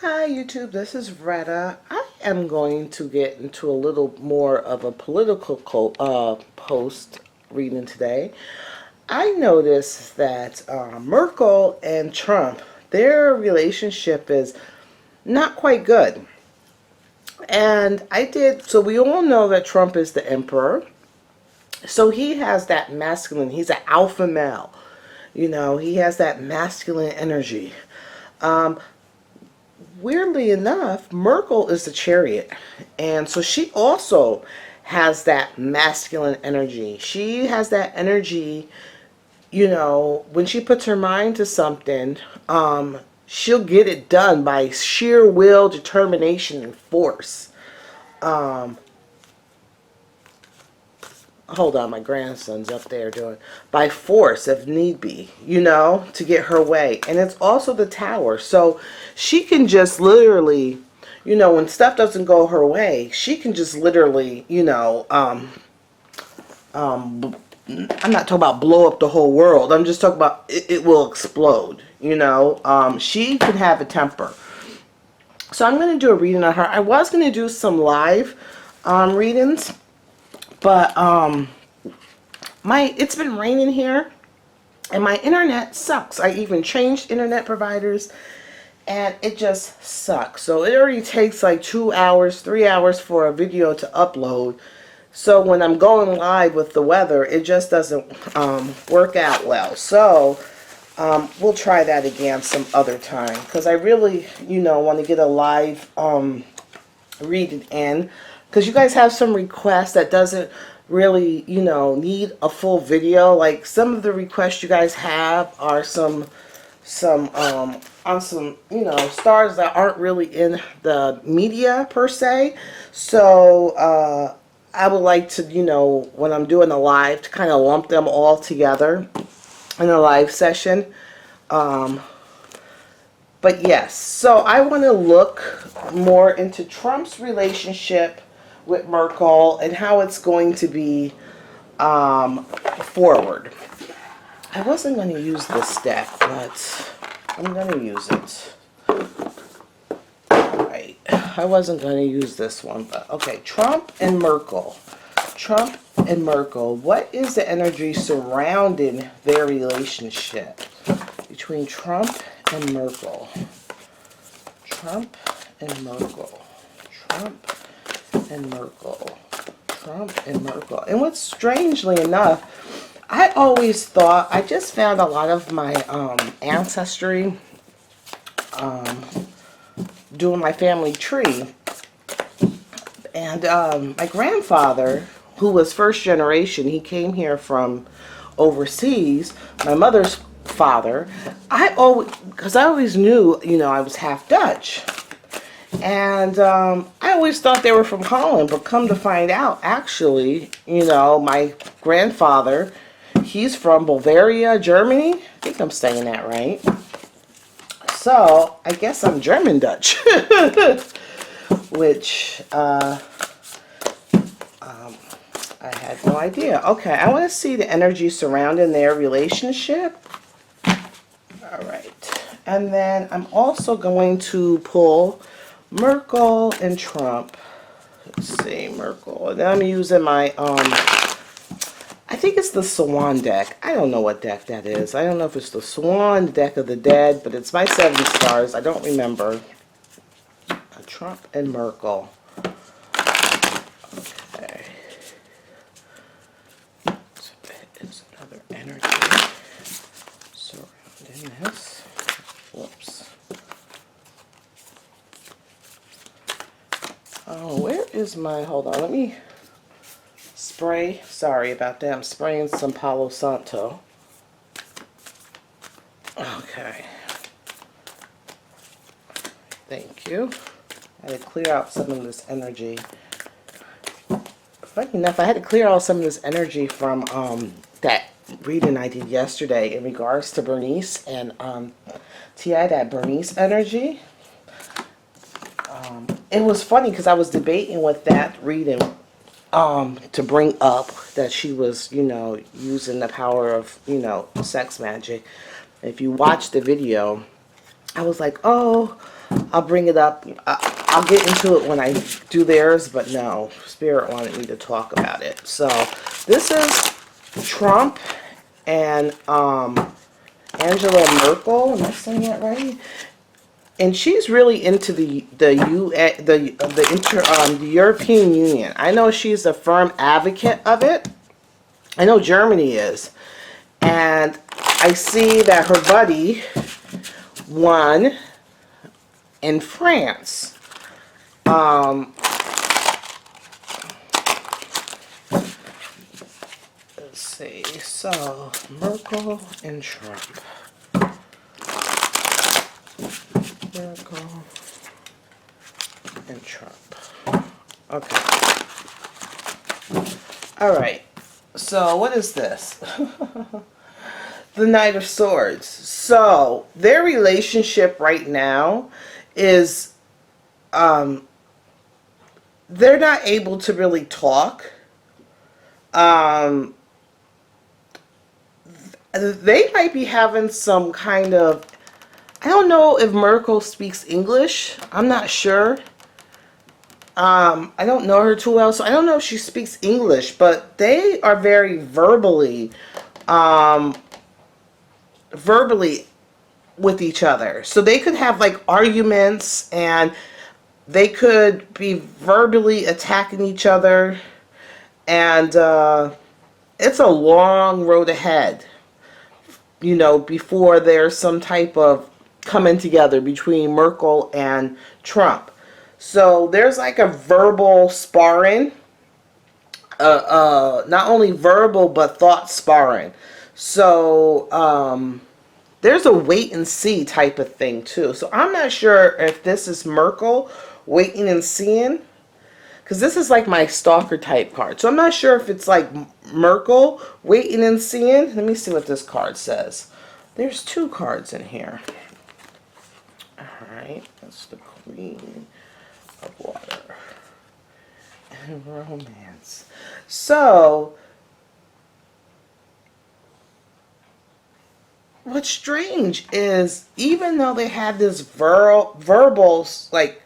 Hi YouTube, this is Retta. I am going to get into a little more of a political post reading today. I noticed that Merkel and Trump, their relationship is not quite good. And so we all know that Trump is the emperor. So he has that masculine, he's an alpha male. You know, he has that masculine energy. Um, Weirdly enough, Merkel is the chariot. And so she also has that masculine energy. She has that energy, you know, when she puts her mind to something, she'll get it done by sheer will, determination, and force. Um, Hold on, my grandson's up there doing by force if need be, you know, to get her way. And it's also the tower. So she can just literally, you know, when stuff doesn't go her way, she can just literally, I'm not talking about blow up the whole world. I'm just talking about it will explode, you know. She can have a temper. So I'm going to do a reading on her. I was going to do some live readings, but it's been raining here and my internet sucks. I even changed internet providers and it just sucks. So it already takes like 2 hours, 3 hours for a video to upload. So when I'm going live with the weather, it just doesn't work out well. So we'll try that again some other time, because I really, you know, want to get a live reading in, because you guys have some requests that doesn't really, you know, need a full video. Like some of the requests you guys have are some on some, you know, stars that aren't really in the media per se. So I would like to, you know, when I'm doing a live, to kind of lump them all together in a live session. But yes, so I want to look more into Trump's relationship with Merkel and how it's going to be forward. I wasn't going to use this deck, but I'm going to use it. Alright, I wasn't going to use this one, but okay. Trump and Merkel. Trump and Merkel. What is the energy surrounding their relationship between Trump and Merkel? Trump and Merkel. Trump and Merkel. Trump and Merkel. And what's strangely enough, I always thought, I just found a lot of my ancestry doing my family tree. And my grandfather, who was first generation, he came here from overseas. My mother's father, because I always knew, you know, I was half Dutch. And I always thought they were from Holland, but come to find out, actually, you know, my grandfather, he's from Bavaria, Germany. I think I'm saying that right. So I guess I'm German Dutch, which I had no idea. Okay, I want to see the energy surrounding their relationship. All right, and then I'm also going to pull Merkel and Trump. Let's see, Merkel. And then I'm using my I think it's the Swan deck. I don't know what deck that is. I don't know if it's the Swan, the deck of the dead, but it's my 7 stars. I don't remember. Trump and Merkel. Okay. So it's another energy surrounding this. Whoops. Oh, where is my, hold on, let me spray. Sorry about that. I'm spraying some Palo Santo. Okay. Thank you. I had to clear out some of this energy. Funny enough, I had to clear out some of this energy from that reading I did yesterday in regards to Bernice and T.I., that Bernice energy. It was funny because I was debating with that reading to bring up that she was, you know, using the power of, you know, sex magic. If you watch the video, I was like, oh, I'll bring it up. I'll get into it when I do theirs, but no, Spirit wanted me to talk about it. So this is Trump and Angela Merkel. Am I saying that right? And she's really into the European Union. I know she's a firm advocate of it. I know Germany is, and I see that her buddy won in France. Let's see. So Merkel and Trump. Merkel and Trump. Okay. All right. So what is this? The Knight of Swords. So their relationship right now is they're not able to really talk. They might be having some kind of, I don't know if Merkel speaks English. I'm not sure. I don't know her too well, so I don't know if she speaks English, but they are very verbally with each other. So they could have like arguments, and they could be verbally attacking each other, and it's a long road ahead, you know, before there's some type of coming together between Merkel and Trump. So there's like a verbal sparring, not only verbal but thought sparring. So there's a wait and see type of thing too. So I'm not sure if this is Merkel waiting and seeing, because this is like my stalker type card. So I'm not sure if it's like Merkel waiting and seeing. Let me see what this card says. There's two cards in here. All right, that's the Queen of Water and Romance. So what's strange is, even though they have this verbal like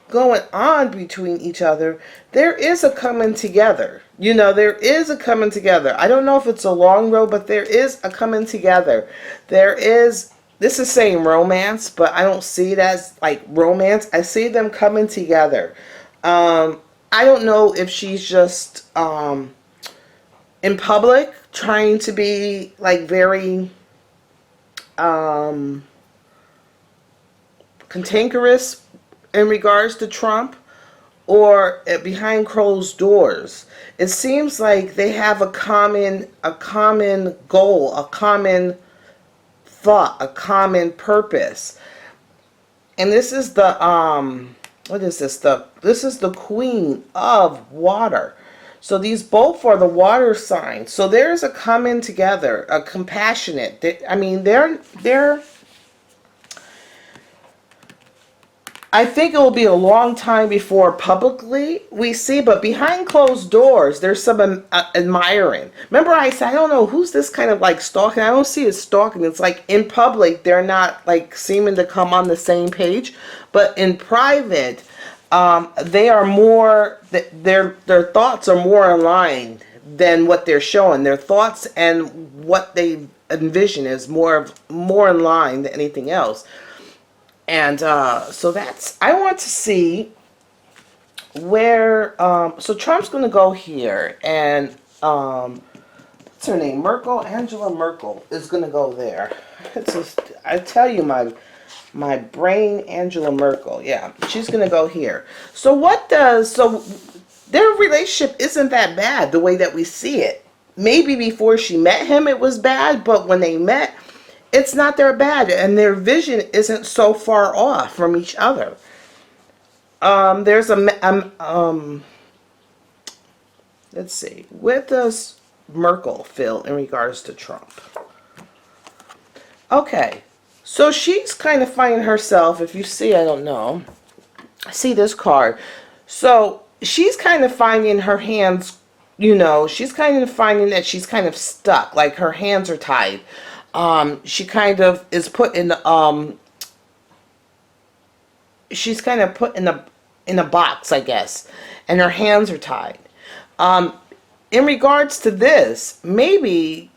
going on between each other, there is a coming together. You know, there is a coming together. I don't know if it's a long road, but there is a coming together. There is, this is saying romance, but I don't see it as like romance. I see them coming together. I don't know if she's just in public trying to be like very cantankerous in regards to Trump, or behind closed doors. It seems like they have a common goal, a common thought, a common purpose. And this is the what is this? This is the Queen of Water. So these both are the water signs. So there's a coming together, a compassionate. I mean, they're I think it will be a long time before publicly we see, but behind closed doors, there's some admiring. Remember I said, I don't know who's this kind of like stalking. I don't see it stalking. It's like in public, they're not like seeming to come on the same page, but in private, they are more, their thoughts are more aligned than what they're showing. Their thoughts and what they envision is more in line than anything else. And so that's, I want to see where, so Trump's going to go here, and what's her name? Angela Merkel is going to go there. It's just, I tell you, my brain, Angela Merkel, yeah, she's going to go here. So so their relationship isn't that bad the way that we see it. Maybe before she met him it was bad, but when they met, it's not that bad, and their vision isn't so far off from each other. There's let's see, what does Merkel feel in regards to Trump? Okay, so she's kind of finding herself, if you see, I don't know, see this card. So she's kind of finding her hands, you know, she's kind of finding that she's kind of stuck, like her hands are tied. She kind of is put in she's kind of put in a box, I guess, and her hands are tied. In regards to this, maybe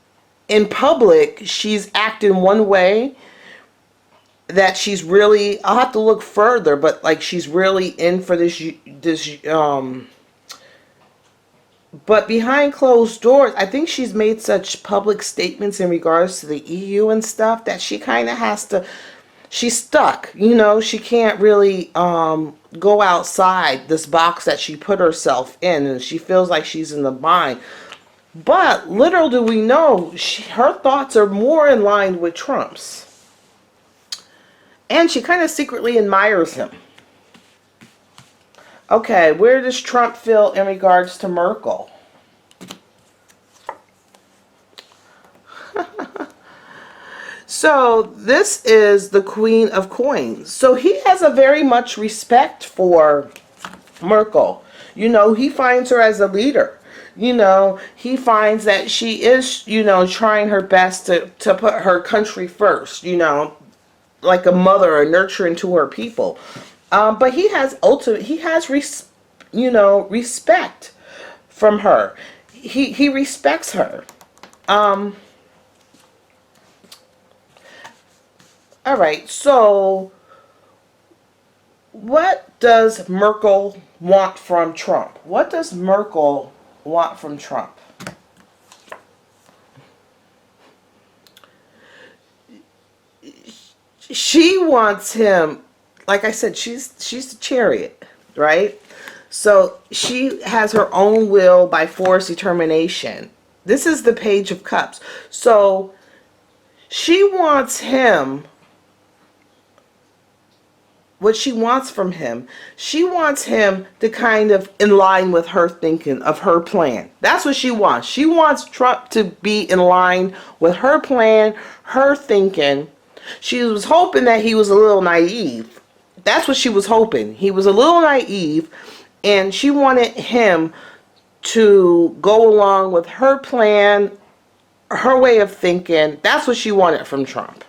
in public she's acting one way that she's really, I'll have to look further, but like she's really in for this but behind closed doors, I think she's made such public statements in regards to the EU and stuff that she kind of has to, she's stuck, she can't really go outside this box that she put herself in, and she feels like she's in the bind. But little do we know, her thoughts are more in line with Trump's. And she kind of secretly admires him. Okay, where does Trump feel in regards to Merkel? So this is the Queen of Coins. So he has a very much respect for Merkel. He finds her as a leader. He finds that she is, trying her best to put her country first, like a mother, a nurturing to her people. But he has respect from her. He respects her. All right, so what does Merkel want from Trump? What does Merkel want from Trump? She wants him, like I said, she's the chariot, right? So she has her own will by force determination. This is the Page of Cups. So she wants him, what she wants from him, she wants him to kind of in line with her thinking of her plan. That's what she wants. She wants Trump to be in line with her plan, her thinking. She was hoping that he was a little naive. That's what she was hoping. He was a little naive, and she wanted him to go along with her plan, her way of thinking. That's what she wanted from Trump.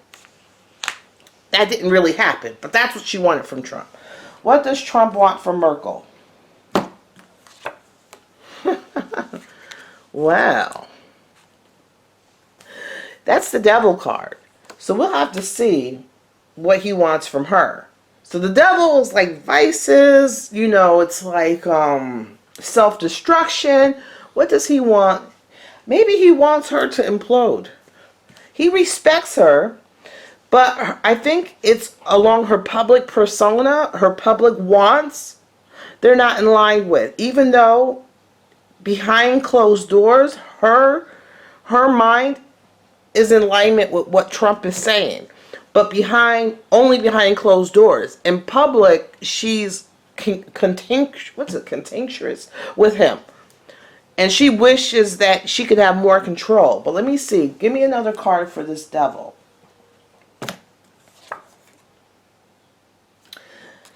That didn't really happen, but that's what she wanted from Trump. What does Trump want from Merkel? Well, that's the devil card. So we'll have to see what he wants from her. So the devil is like vices, it's like self-destruction. What does he want? Maybe he wants her to implode. He respects her, but I think it's along her public persona, her public wants, they're not in line with. Even though behind closed doors, her mind is in alignment with what Trump is saying. But only behind closed doors. In public, she's cantankerous with him. And she wishes that she could have more control. But let me see. Give me another card for this devil.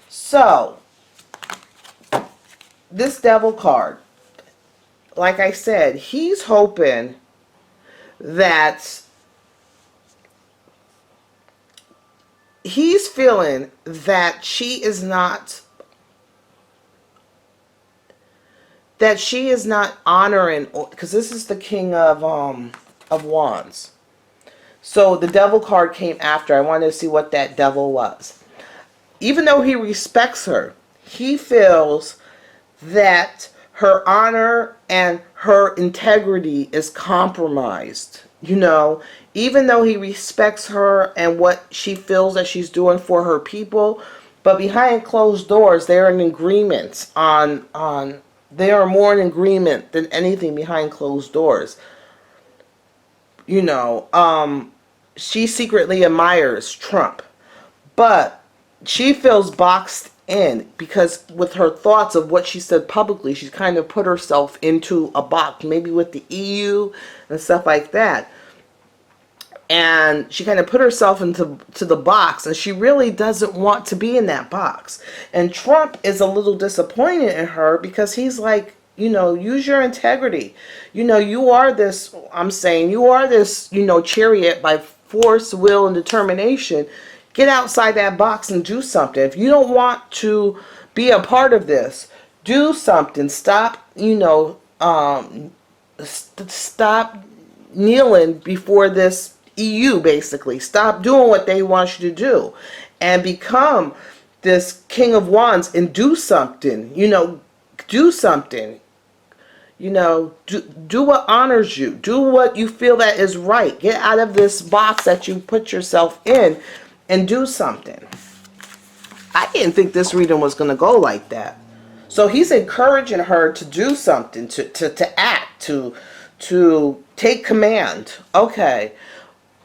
So, this devil card, like I said, he's hoping that he's feeling that she is not honoring, because this is the King of Wands. So the devil card came after. I wanted to see what that devil was. Even though he respects her, he feels that her honor and her integrity is compromised. Even though he respects her and what she feels that she's doing for her people, but behind closed doors, they're in agreement they are more in agreement than anything behind closed doors. She secretly admires Trump, but she feels boxed in because with her thoughts of what she said publicly, she's kind of put herself into a box, maybe with the EU and stuff like that. And she kind of put herself into the box, and she really doesn't want to be in that box. And Trump is a little disappointed in her because he's like, use your integrity. You are this chariot by force, will, and determination. get outside that box and do something. If you don't want to be a part of this, do something. Stop, stop kneeling before this EU, basically. Stop doing what they want you to do and become this King of Wands and do something. Do something. Do what honors you. Do what you feel that is right. Get out of this box that you put yourself in and do something. I didn't think this reading was going to go like that. So he's encouraging her to do something, to act, to take command. Okay.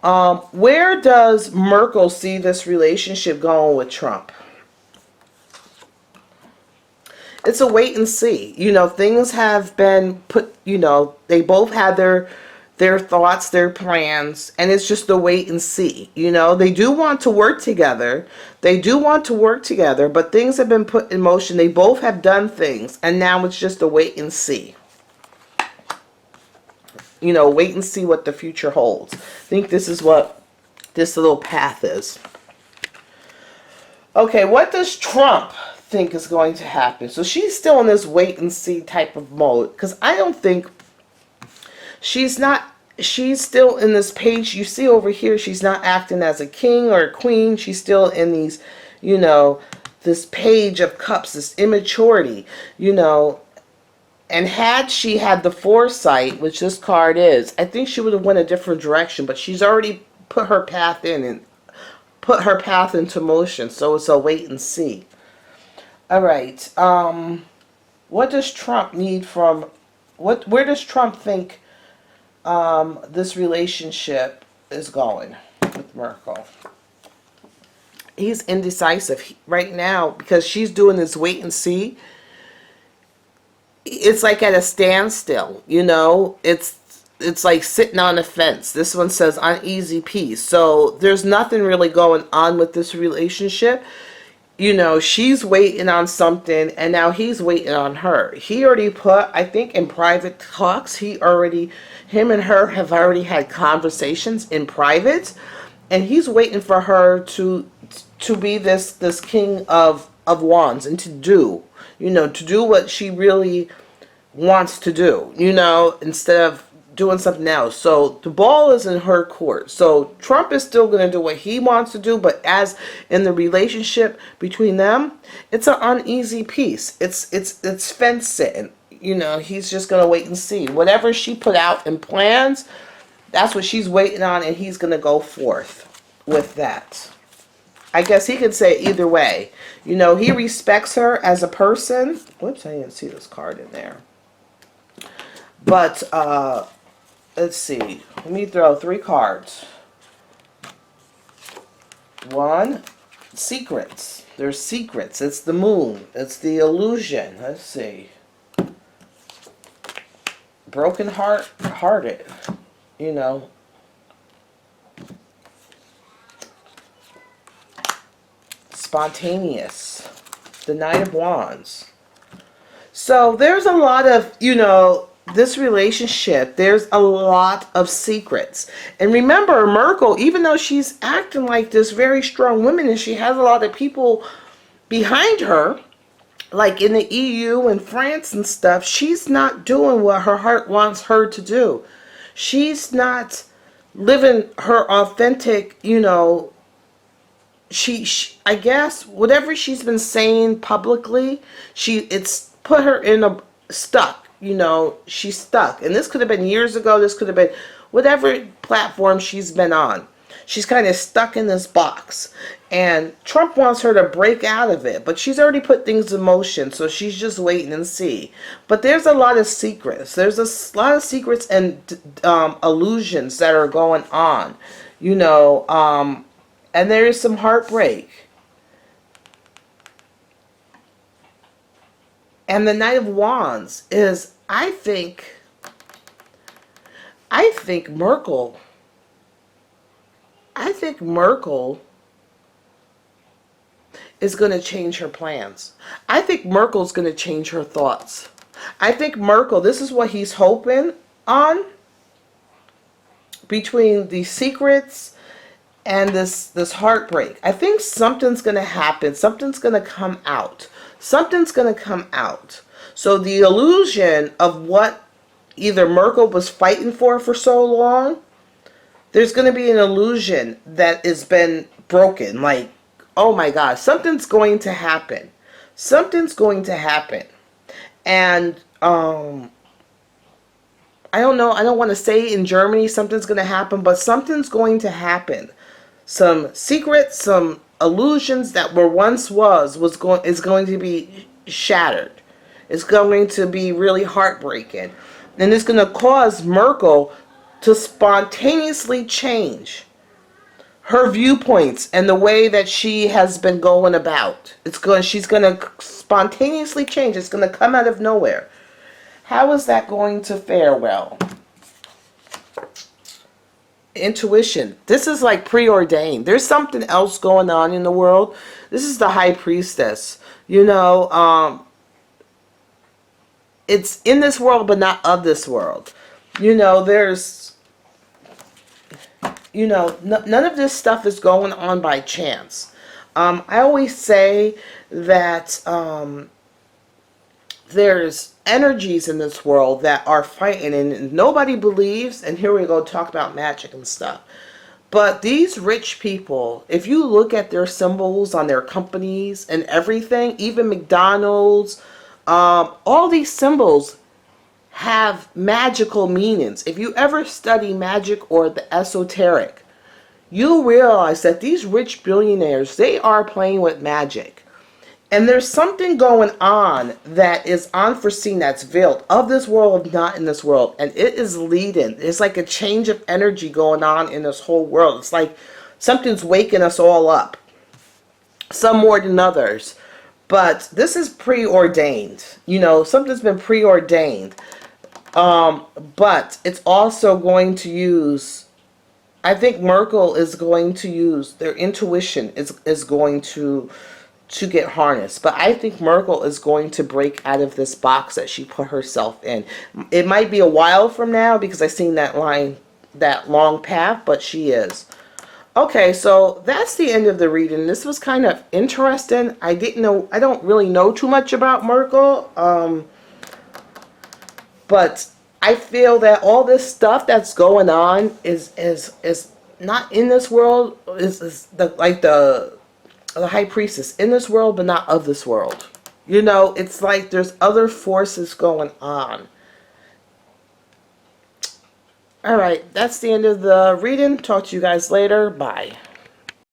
Where does Merkel see this relationship going with Trump? It's a wait and see. Things have been put, they both had their thoughts, their plans, and it's just a wait and see. They do want to work together. But things have been put in motion. They both have done things, and now it's just a wait and see. Wait and see what the future holds. I think this is what this little path is. Okay, what does Trump think is going to happen? So she's still in this wait and see type of mode, because I don't think she's still in this page you see over here. She's not acting as a king or a queen. She's still in these, this page of cups, this immaturity, and had she had the foresight, which this card is, I think she would have went a different direction, but she's already put her path in and put her path into motion. So it's a wait and see. All right. What does Trump need from where does Trump think this relationship is going with Merkel? He's indecisive right now because she's doing this wait and see. It's like at a standstill, It's like sitting on a fence. This one says uneasy peace. So there's nothing really going on with this relationship. She's waiting on something, and now he's waiting on her. He already put, I think in private talks, him and her have already had conversations in private, and he's waiting for her to be this king of wands and to do what she really wants to do, instead of doing something else. So the ball is in her court. So Trump is still going to do what he wants to do, but as in the relationship between them, it's an uneasy peace. It's fence sitting. He's just going to wait and see. Whatever she put out in plans, that's what she's waiting on, and he's going to go forth with that. I guess he could say either way. He respects her as a person. Whoops, I didn't see this card in there. But, let's see. Let me throw 3 cards. 1, secrets. There's secrets. It's the moon. It's the illusion. Let's see. Hearted. Spontaneous. The Knight of Wands. So there's a lot of, this relationship, there's a lot of secrets. And remember, Merkel, even though she's acting like this very strong woman and she has a lot of people behind her, like in the EU and France and stuff, she's not doing what her heart wants her to do. She's not living her authentic, she I guess whatever she's been saying publicly, it's put her in a stuck. She's stuck. And this could have been years ago. This could have been whatever platform she's been on. She's kind of stuck in this box. And Trump wants her to break out of it. But she's already put things in motion. So she's just waiting and see. But there's a lot of secrets. There's a lot of secrets and illusions that are going on. And there is some heartbreak. And the Knight of Wands is, I think Merkel is going to change her plans. I think Merkel's going to change her thoughts. I think Merkel, this is what he's hoping on, between the secrets and this heartbreak. I think something's going to happen. Something's going to come out. Something's going to come out. So the illusion of what either Merkel was fighting for so long, there's going to be an illusion that has been broken. Like, oh my God, something's going to happen. Something's going to happen. And I don't know. I don't want to say in Germany something's going to happen, but something's going to happen. Some secrets, some illusions that were once is going to be shattered. It's going to be really heartbreaking, and it's going to cause Merkel to spontaneously change her viewpoints and the way that she has been going about. She's going to spontaneously change. It's going to come out of nowhere. How is that going to fare well? Intuition. This is like preordained. There's something else going on in the world. This is the High Priestess. You know, it's in this world but not of this world. You know, there's, you know, none of this stuff is going on by chance. I always say that there's energies in this world that are fighting, and nobody believes, and here we go talk about magic and stuff. But these rich people, if you look at their symbols on their companies and everything, even McDonald's, all these symbols have magical meanings. If you ever study magic or the esoteric, you'll realize that these rich billionaires, they are playing with magic. And there's something going on that is unforeseen, that's veiled, of this world, not in this world. And it is leading. It's like a change of energy going on in this whole world. It's like something's waking us all up. Some more than others. But this is preordained. You know, something's been preordained. But it's also going to use, I think Merkel is going to use, their intuition is going to get harnessed. But I think Merkel is going to break out of this box that she put herself in. It might be a while from now because I've seen that long path, but she is. Okay, so that's the end of the reading. This was kind of interesting. I don't really know too much about Merkel, but I feel that all this stuff that's going on is not in this world. Is the High Priestess, in this world but not of this world. You know, it's like there's other forces going on. Alright, that's the end of the reading. Talk to you guys later. Bye.